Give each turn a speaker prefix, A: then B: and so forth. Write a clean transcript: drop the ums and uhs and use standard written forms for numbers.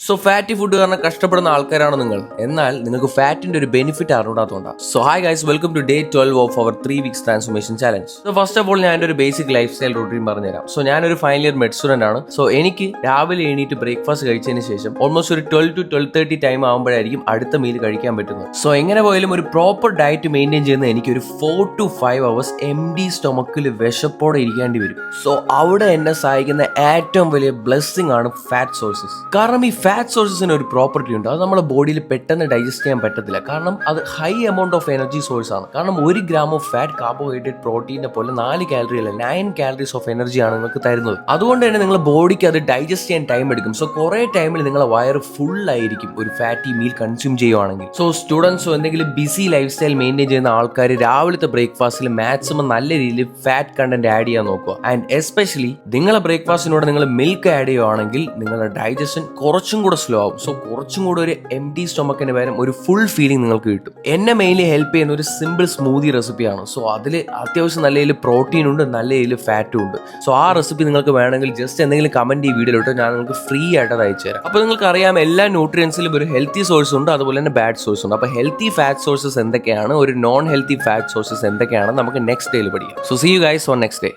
A: So fatty food കാരണം കഷ്ടപ്പെടുന്ന ആൾക്കാരാണ് നിങ്ങൾ. എന്നാൽ നിങ്ങൾക്ക് ഫാറ്റിന്റെ ഒരു ബെനിഫിറ്റ് അറിഞ്ഞൂടാത്തതുകൊണ്ടാണ്. So hi guys, welcome to day 12 of our 3 weeks transformation challenge. So first of all ഞാൻ എൻ്റെ ഒരു ബേസിക് ലൈഫ് സ്റ്റൈൽ റൂട്ടീൻ പറഞ്ഞുതരാം. സോ ഞാനൊരു ഫൈനൽ ഇയർ മെഡ് സ്റ്റുഡന്റ് ആണ്. സോ എനിക്ക് രാവിലെ എണീറ്റ് ബ്രേക്ക്ഫാസ്റ്റ് കഴിച്ചതിന് ശേഷം ഓൾമോസ്റ്റ് ഒരു 12 to 12:30 ടൈം ആകുമ്പോഴായിരിക്കും അടുത്ത മീൽ കഴിക്കാൻ പറ്റുന്നത്. സോ എങ്ങനെ പോയാലും ഒരു പ്രോപ്പർ ഡയറ്റ് മെയിൻറ്റെയിൻ ചെയ്യുന്ന എനിക്ക് ഒരു 4 to 5 hours എം ഡി സ്റ്റൊമക്കിൽ വിശപ്പോടെ ഇരിക്കേണ്ടി വരും. സോ അവിടെ എന്നെ സഹായിക്കുന്ന ഏറ്റവും വലിയ ബ്ലെസ്സിങ് ആണ് ഫാറ്റ് സോഴ്സസ്. കാരണം ഈ ഫാറ്റ് സോഴ്സസിന് ഒരു പ്രോപ്പർട്ടി ഉണ്ട്, അത് നമ്മുടെ ബോഡിയിൽ പെട്ടെന്ന് ഡൈജസ്റ്റ് ചെയ്യാൻ പറ്റത്തില്ല. കാരണം അത് high amount of energy source ആണ്. കാരണം 1 gram ഓഫ് ഫാറ്റ് കാർബോഹൈഡ്രേറ്റ് പ്രോട്ടീനെ പോലെ 4 calorie അല്ല 9 calories ഓഫ് എനർജിയാണ് നിങ്ങൾക്ക് തരുന്നത്. അതുകൊണ്ട് തന്നെ നിങ്ങളുടെ ബോഡിക്ക് അത് ഡൈജസ്റ്റ് ചെയ്യാൻ ടൈം എടുക്കും. സോ കുറെ ടൈമിൽ നിങ്ങളുടെ വയറ് ഫുൾ ആയിരിക്കും ഒരു ഫാറ്റി മീൽ കൺസ്യൂം ചെയ്യുവാണെങ്കിൽ. സോ സ്റ്റുഡൻസോ എന്തെങ്കിലും ബിസി ലൈഫ് സ്റ്റൈൽ മെയിൻറ്റെയിൻ ചെയ്യുന്ന ആൾക്കാർ രാവിലത്തെ ബ്രേക്ക്ഫാസ്റ്റിൽ മാക്സിമം നല്ല രീതിയിൽ ഫാറ്റ് കണ്ടന്റ് ആഡ് ചെയ്യാൻ നോക്കുക. ആൻഡ് എസ്പെഷ്യലി നിങ്ങളുടെ ബ്രേക്ക്ഫാസ്റ്റിനോട് നിങ്ങൾ മിൽക്ക് ആഡ് ചെയ്യുവാണെങ്കിൽ നിങ്ങളുടെ ഡൈജഷൻ കുറച്ചും കൂടെ സ്ലോ ആവും. സോ കുറച്ചും കൂടെ ഒരു എം ടി സ്റ്റൊമക്കിന് പകരം ഒരു ഫുൾ ഫീലിംഗ് നിങ്ങൾക്ക് കിട്ടും. എന്നെ മെയിൻലി ഹെൽപ്പ് ചെയ്യുന്ന ഒരു സിമ്പിൾ സ്മൂതി റെസിപ്പിയാണ്. സോ അതിൽ അത്യാവശ്യം നല്ല രീതിയിൽ പ്രോട്ടീൻ ഉണ്ട്, നല്ല രീതിയിൽ ഫാറ്റും ഉണ്ട്. സോ ആ റെസിപ്പി നിങ്ങൾക്ക് വേണമെങ്കിൽ ജസ്റ്റ് എന്തെങ്കിലും കമന്റ് ഈ വീഡിയോയിലോട്ട് ഞാൻ നിങ്ങൾക്ക് ഫ്രീ ആയിട്ട് അത് അയച്ചു തരാം. അപ്പോൾ നിങ്ങൾക്ക് അറിയാം എല്ലാ ന്യൂട്രിയൻസിലും ഒരു ഹെൽത്തി സോഴ്സ് ഉണ്ട്, അതുപോലെ തന്നെ ബാഡ് സോഴ്സ് ഉണ്ട്. അപ്പോൾ ഹെൽത്തി ഫാറ്റ് സോഴ്സസ് എന്തൊക്കെയാണ്, ഒരു നോൺ ഹെൽത്തി ഫാറ്റ് സോഴ്സസ് എന്തൊക്കെയാണ് നമുക്ക് നെക്സ്റ്റ് ഡേയിൽ പഠിക്കാം. So see you guys on next day.